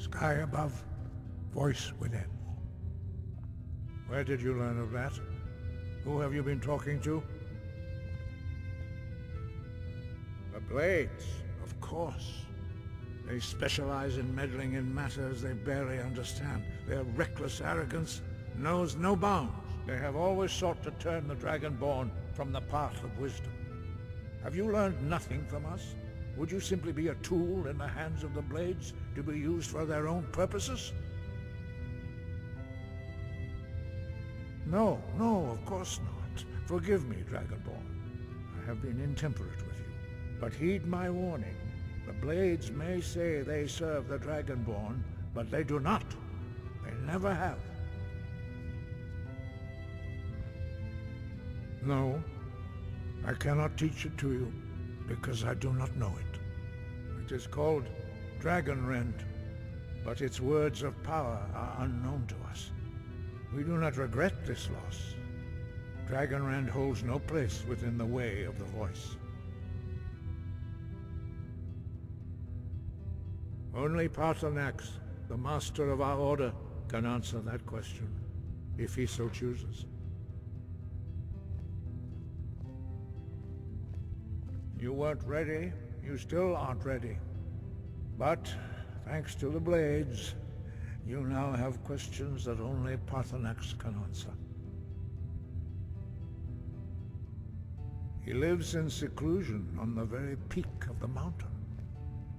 Sky above, voice within. Where did you learn of that? Who have you been talking to? The Blades, of course. They specialize in meddling in matters they barely understand. Their reckless arrogance knows no bounds. They have always sought to turn the Dragonborn from the path of wisdom. Have you learned nothing from us? Would you simply be a tool in the hands of the Blades to be used for their own purposes? No, of course not. Forgive me, Dragonborn. I have been intemperate with you. But heed my warning. The Blades may say they serve the Dragonborn, but they do not. They never have. No, I cannot teach it to you, because I do not know it. It is called Dragonrend, but its words of power are unknown to us. We do not regret this loss. Dragonrend holds no place within the way of the voice. Only Paarthurnax, the master of our order, can answer that question, if he so chooses. You weren't ready, you still aren't ready. But, thanks to the Blades, you now have questions that only Paarthurnax can answer. He lives in seclusion on the very peak of the mountain.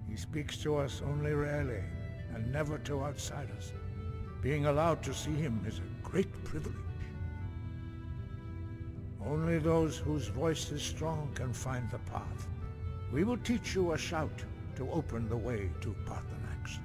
He speaks to us only rarely, and never to outsiders. Being allowed to see him is a great privilege. Only those whose voice is strong can find the path. We will teach you a shout to open the way to Paarthurnax.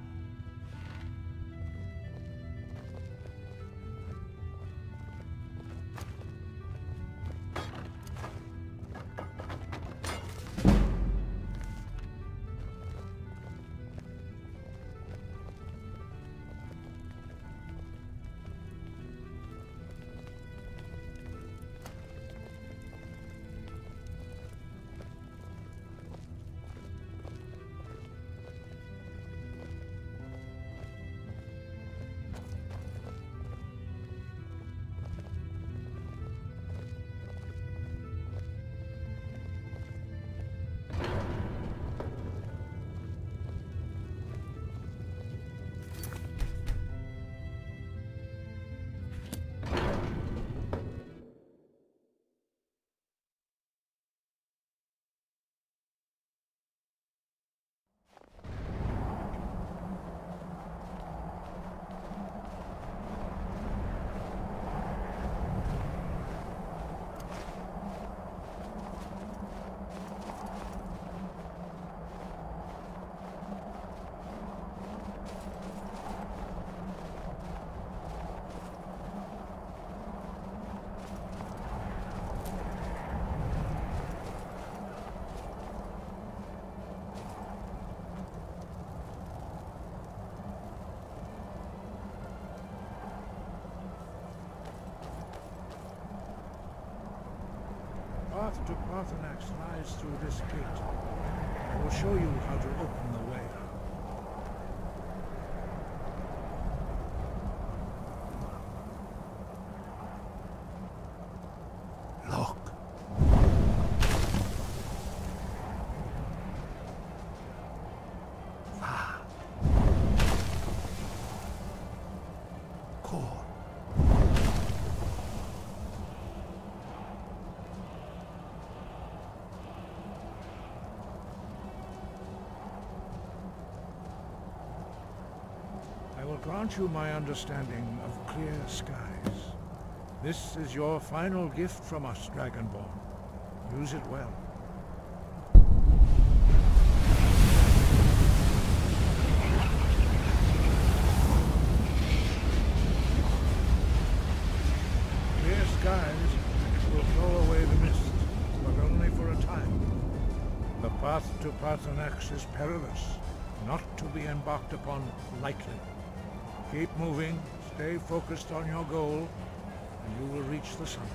The path to Paarthurnax lies through this gate. I will show you how to open the way. Look. Ah. Core. Grant you my understanding of clear skies. This is your final gift from us, Dragonborn. Use it well. Clear skies will blow away the mist, but only for a time. The path to Paarthurnax is perilous, not to be embarked upon lightly. Keep moving, stay focused on your goal, and you will reach the summit.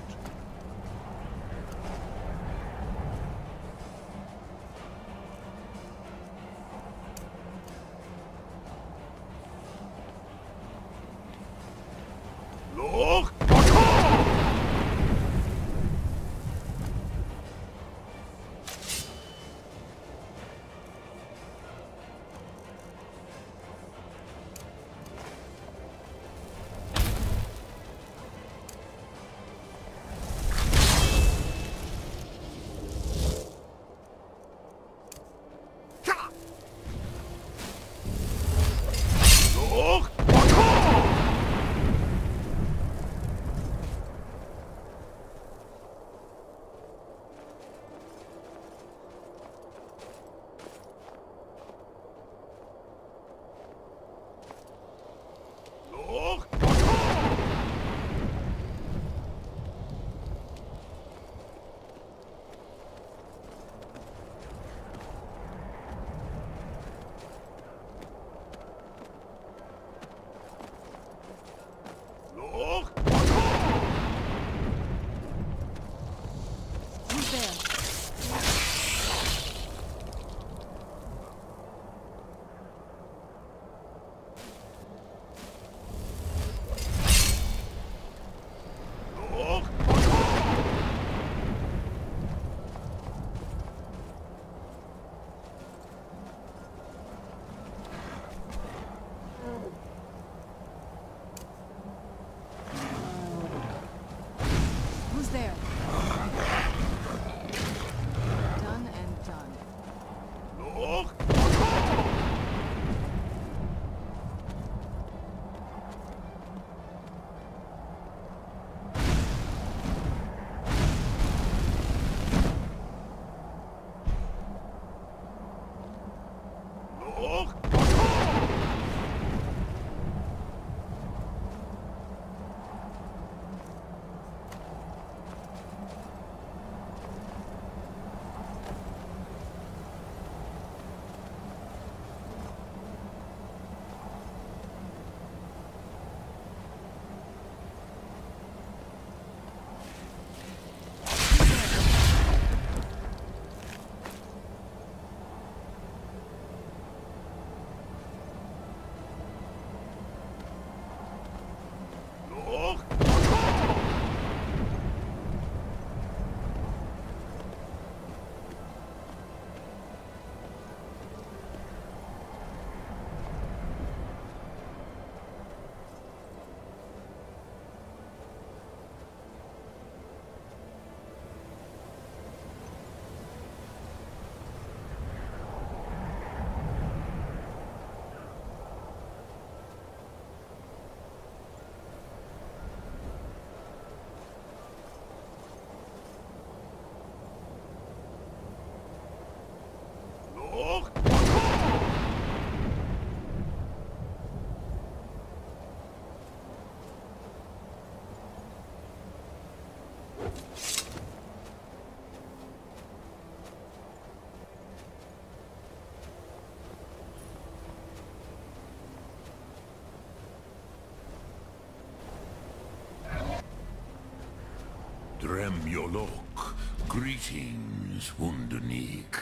Dremyolok, greetings, Wunderneek.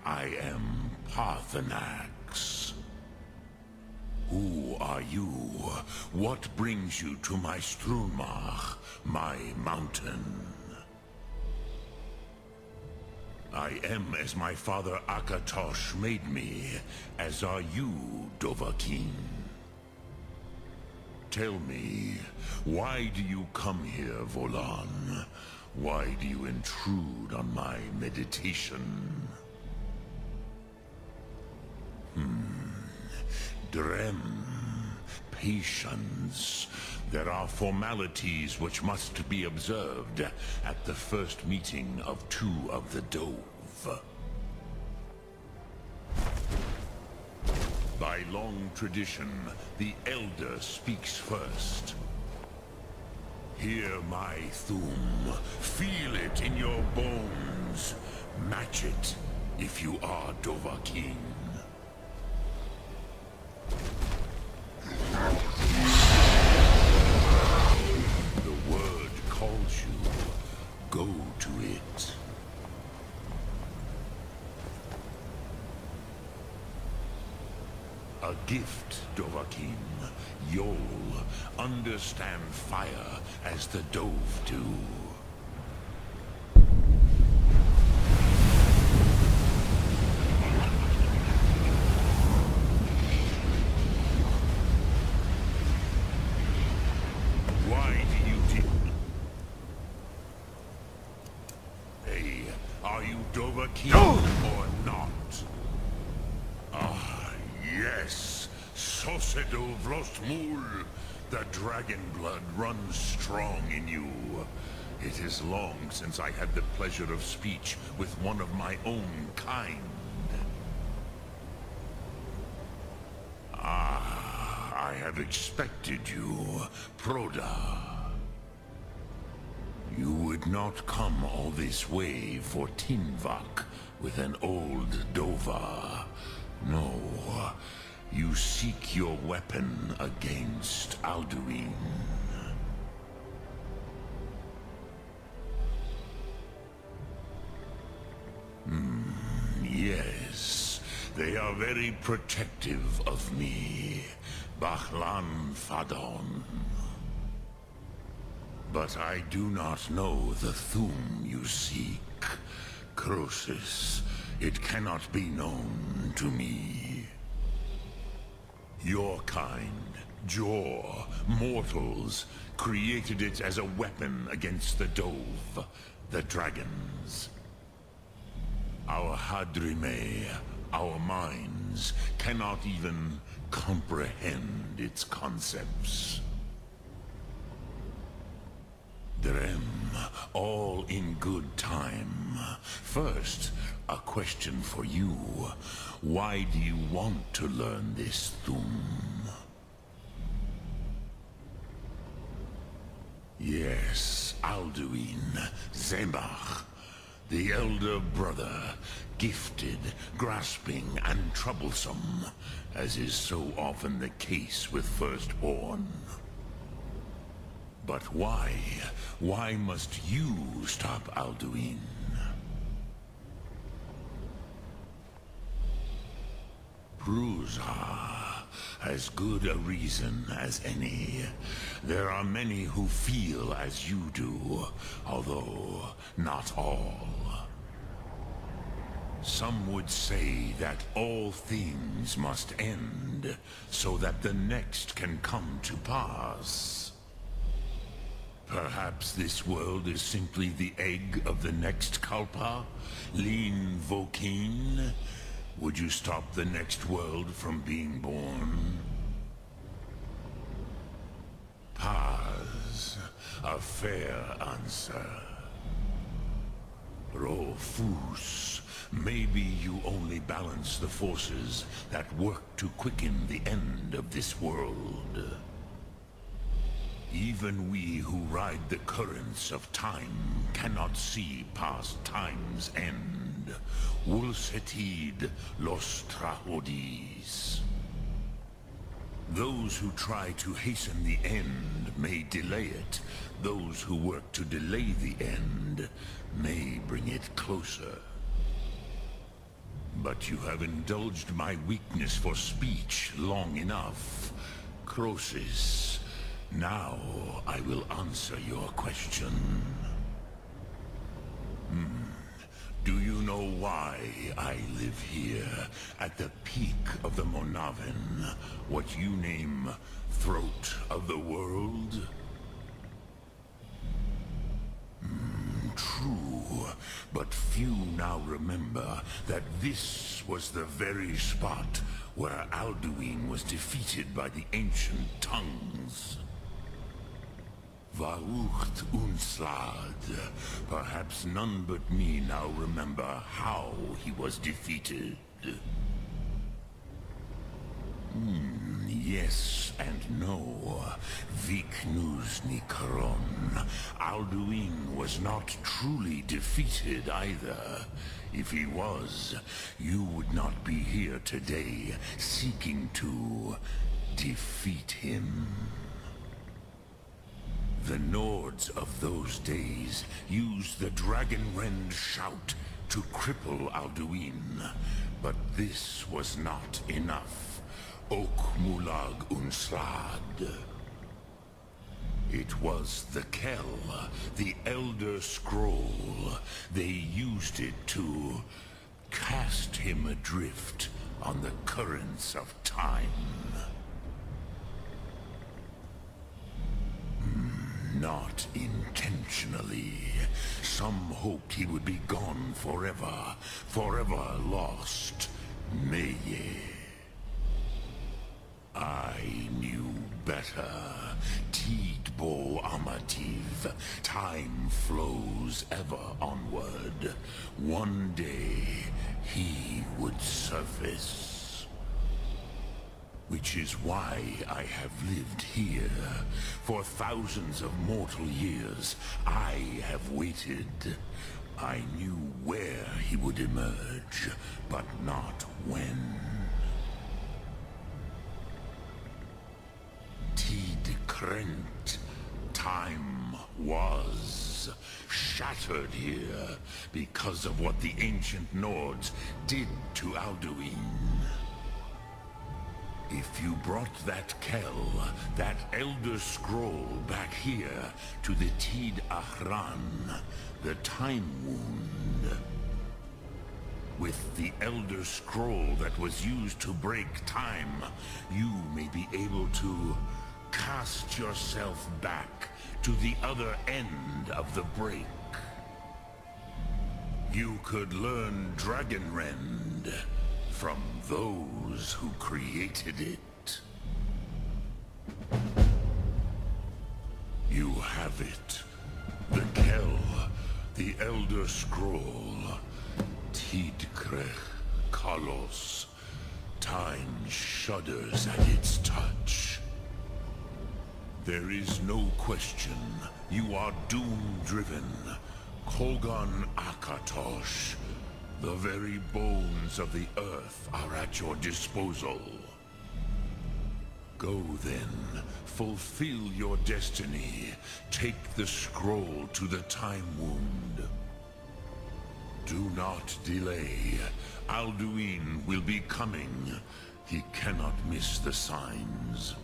I am Parthenax. Who are you? What brings you to my Strunmach, my mountain? I am as my father Akatosh made me, as are you, Dovahkiin. Tell me, why do you come here, Volan? Why do you intrude on my meditation? Drem, patience. There are formalities which must be observed at the first meeting of two of the Dove. By long tradition, the Elder speaks first. Hear my Thum. Feel it in your bones. Match it if you are Dovahkiin. The word calls you. Go to it. A gift, Dovahkiin. You'll understand fire as the Dove do. Why do you Hey, are you Dovahkiin or not? Ah, yes. Sosedo Vlostmul. The dragon blood runs strong in you. It is long since I had the pleasure of speech with one of my own kind. Ah, I have expected you, Proda. You would not come all this way for Tinvak with an old Dova. No, you seek your weapon against Alduin. Yes, they are very protective of me, Bachlan Fadon. But I do not know the Thum you seek, Croesus. It cannot be known to me. Your kind, Jor, mortals, created it as a weapon against the Dove, the dragons. Our Hadrime, our minds, cannot even comprehend its concepts. Drem, all in good time. First, a question for you. Why do you want to learn this Thum? Yes, Alduin, Zemach, the elder brother, gifted, grasping, and troublesome, as is so often the case with Firstborn. But why? Why must you stop Alduin? Prusa, as good a reason as any. There are many who feel as you do, although not all. Some would say that all things must end, so that the next can come to pass. Perhaps this world is simply the egg of the next Kalpa? Lean Vokeen? Would you stop the next world from being born? Paz, a fair answer. Rofus, maybe you only balance the forces that work to quicken the end of this world. Even we who ride the currents of time cannot see past time's end. Wulsetid los trahodis. Those who try to hasten the end may delay it. Those who work to delay the end may bring it closer. But you have indulged my weakness for speech long enough. Croesus. Now, I will answer your question. Do you know why I live here, at the peak of the Monaven, what you name Throat of the World? True, but few now remember that this was the very spot where Alduin was defeated by the ancient tongues. Vaucht Unslad. Perhaps none but me now remember how he was defeated. Yes and no. Viknus Nikaron. Alduin was not truly defeated either. If he was, you would not be here today seeking to defeat him. The Nords of those days used the Dragonrend shout to cripple Alduin, but this was not enough. Okmulag Unslad. It was the Kell, the Elder Scroll. They used it to cast him adrift on the currents of time. Not intentionally. Some hoped he would be gone forever, forever lost. Neye. I knew better. Tidbo Amativ. Time flows ever onward. One day, he would surface. Which is why I have lived here. For thousands of mortal years, I have waited. I knew where he would emerge, but not when. Tid Krent. Time was shattered here because of what the ancient Nords did to Alduin. If you brought that Kell, that Elder Scroll back here to the Tid Ahran, the Time Wound. With the Elder Scroll that was used to break time, you may be able to cast yourself back to the other end of the break. You could learn Dragonrend from those who created it. You have it. The Kell, the Elder Scroll, Tidkrech Kalos. Time shudders at its touch. There is no question. You are doom-driven. Kogan Akatosh. The very bones of the earth are at your disposal. Go then, fulfill your destiny. Take the scroll to the Time Wound. Do not delay. Alduin will be coming. He cannot miss the signs.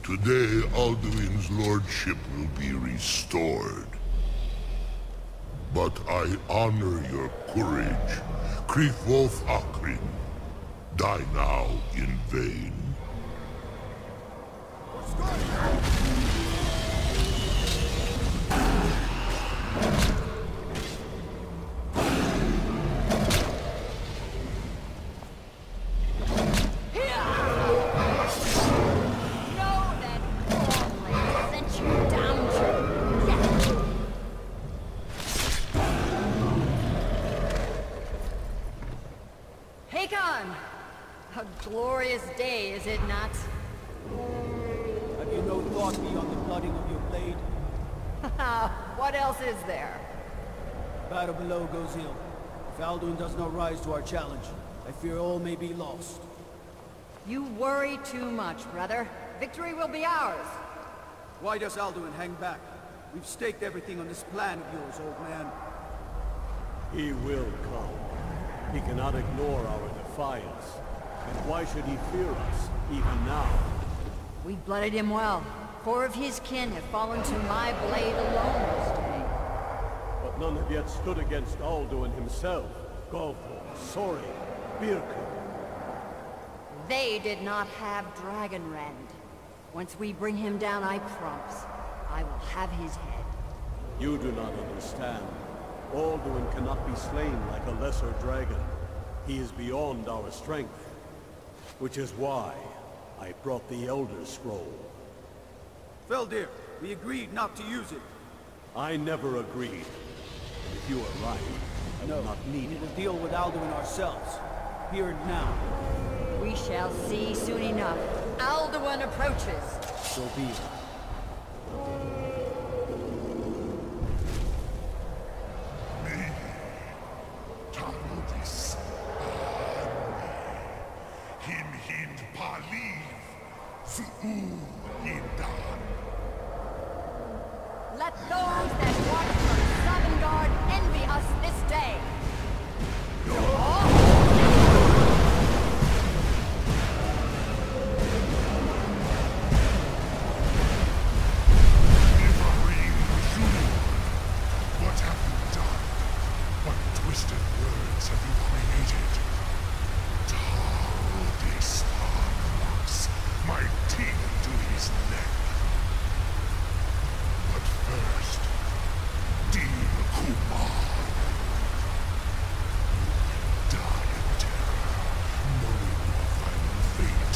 Today, Alduin's lordship will be restored. But I honor your courage. Krifwolf Ogrim. Die now in vain. Glorious day, is it not? Have you no thought beyond the blooding of your blade? What else is there? Battle below goes ill. If Alduin does not rise to our challenge, I fear all may be lost. You worry too much, brother. Victory will be ours. Why does Alduin hang back? We've staked everything on this plan of yours, old man. He will come. He cannot ignore our defiance. And why should he fear us, even now? We've blooded him well. 4 of his kin have fallen to my blade alone this day. But none have yet stood against Alduin himself. Golthor, Sori, Birku. They did not have Dragonrend. Once we bring him down, I promise, I will have his head. You do not understand. Alduin cannot be slain like a lesser dragon. He is beyond our strength. Which is why I brought the Elder Scroll. Feldir, we agreed not to use it. I never agreed. If you are right, I No, will not need we it. will deal with Alduin ourselves. Here and now. We shall see soon enough. Alduin approaches. So be it. Talodis Him hind paliv Zuu hindan. Let those that watch from Sovngarde envy us this day. What have you done? What twisted words have you created? Talodis locks my teeth to his neck. But first, Dean Kumar. Die in terror, knowing your final fate.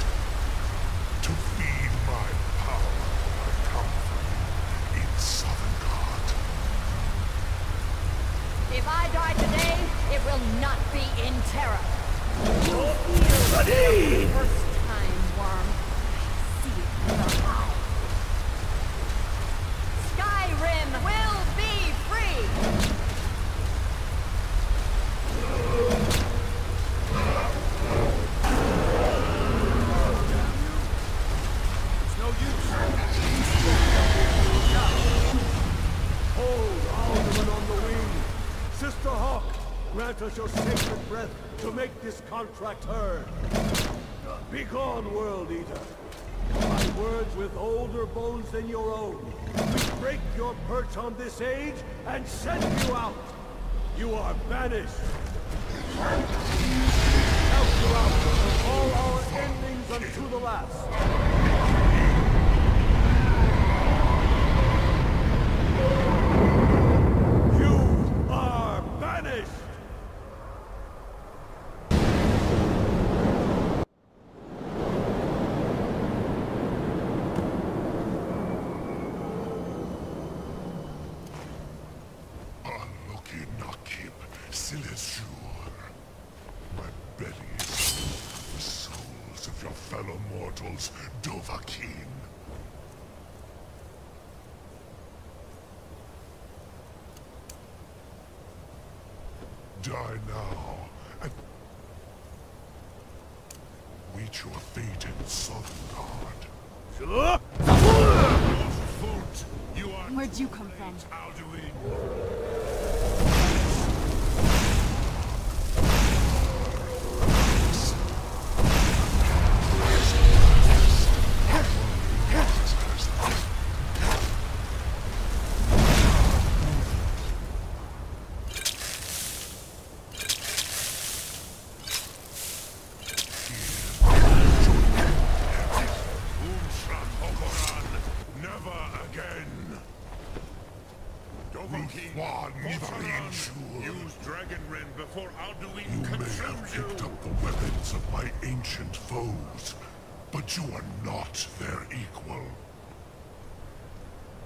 To feed my power, I come for you in Sovngarde. If I die today, it will not be in terror. You'll feel the first time, worm. I see it in your eye. Skyrim will be free! It's no use. Hold Alduin on the wing. Sister Hawk, grant us your sacred breath to make this contract heard. Begone, World Eater. My words with older bones than your own. We break your perch on this age and send you out. You are banished. Out you out from all our endings unto the last. You are banished. Unlucky Nakib, Silesur. My belly is full of the souls of your fellow mortals, Dovahkiin. Die now, and wait your fate in Sovngarde. You are Where'd you come from? Alduin. Never again. Dovahkiin, use Dragon Rend before Alduin You may have consumes you. picked up the weapons of my ancient foes, but you are not their equal.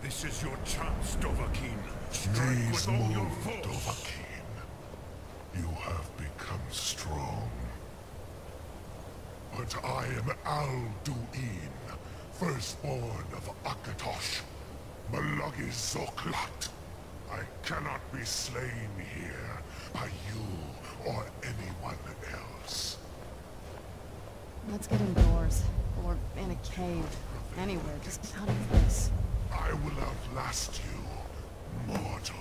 This is your chance, Dovahkiin. Strike Nays with all your move, force. Dovahkiin. You have become strong. But I am Alduin, firstborn of Akatosh, Malagis Zoklat. I cannot be slain here by you or anyone else. Let's get indoors. Or in a cave. Anywhere, just get out of this. I will outlast you, mortal.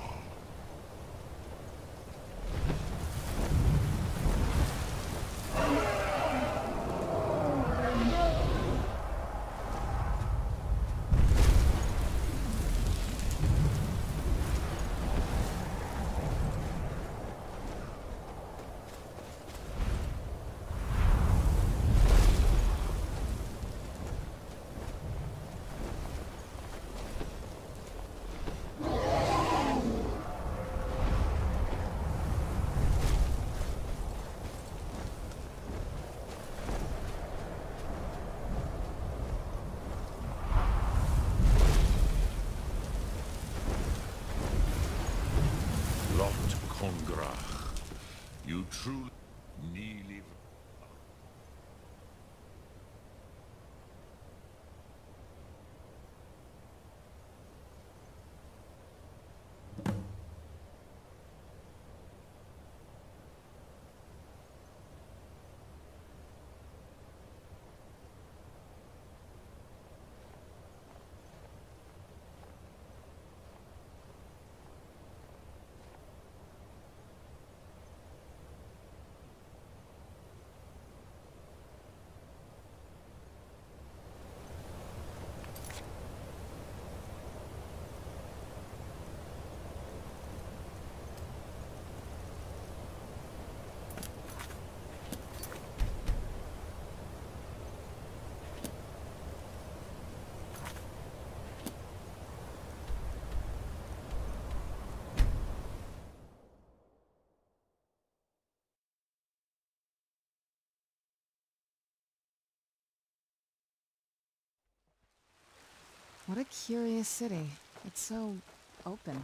Lot Kongrach. You truly nearly... What a curious city. It's so open.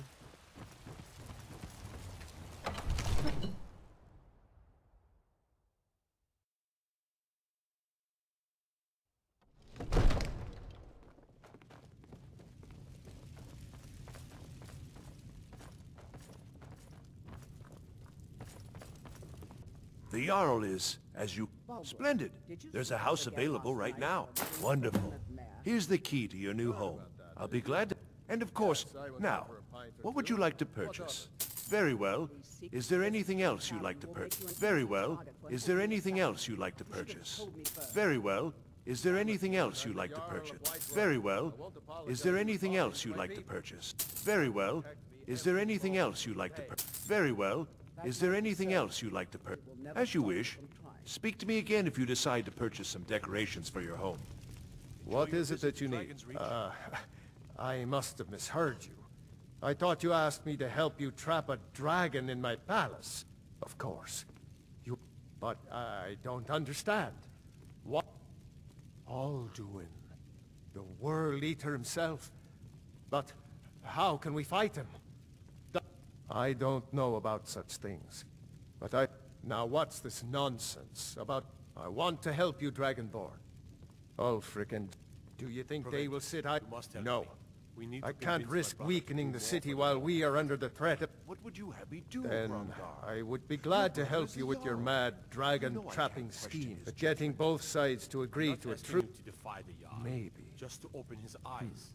The Jarl is, as you... Splendid. There's a house available right now. Wonderful. Here's the key to your new home. I'll be glad to... And of course, now, what would you like to purchase? Very well. Is there anything else you'd like to purchase? Very well. Is there anything else you'd like to purchase? Very well. Is there anything else you'd like to purchase? Very well. Is there anything else you'd like to purchase? Very well. Is there anything else you'd like to purchase? Very well. Is there anything else you'd like to purchase? As you wish. Speak to me again if you decide to purchase some decorations for your home. What is it that you need? I must have misheard you. I thought you asked me to help you trap a dragon in my palace. Of course. But I don't understand. What? Alduin. The World Eater himself. But how can we fight him? I don't know about such things. But Now what's this nonsense about... I want to help you, Dragonborn. Ulfric and... Do you think they will sit idle? No. I can't risk weakening the city while we are under the threat of... What would you have me do, Then Draugr? I would be glad to help you with your mad dragon-trapping scheme. But getting both sides to agree to a truce... Maybe. Just to open his eyes.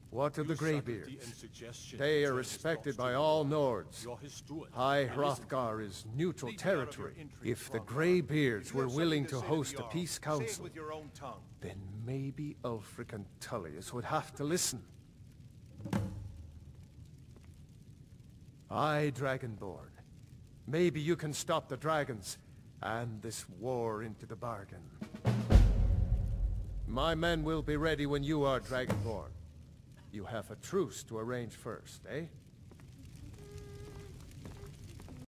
What of the Greybeards? They are respected by all Nords. High Hrothgar is neutral territory. If the Greybeards were willing to host a peace council, then maybe Ulfric and Tullius would have to listen. Aye, Dragonborn. Maybe you can stop the dragons, and this war into the bargain. My men will be ready when you are, Dragonborn. You have a truce to arrange first, eh?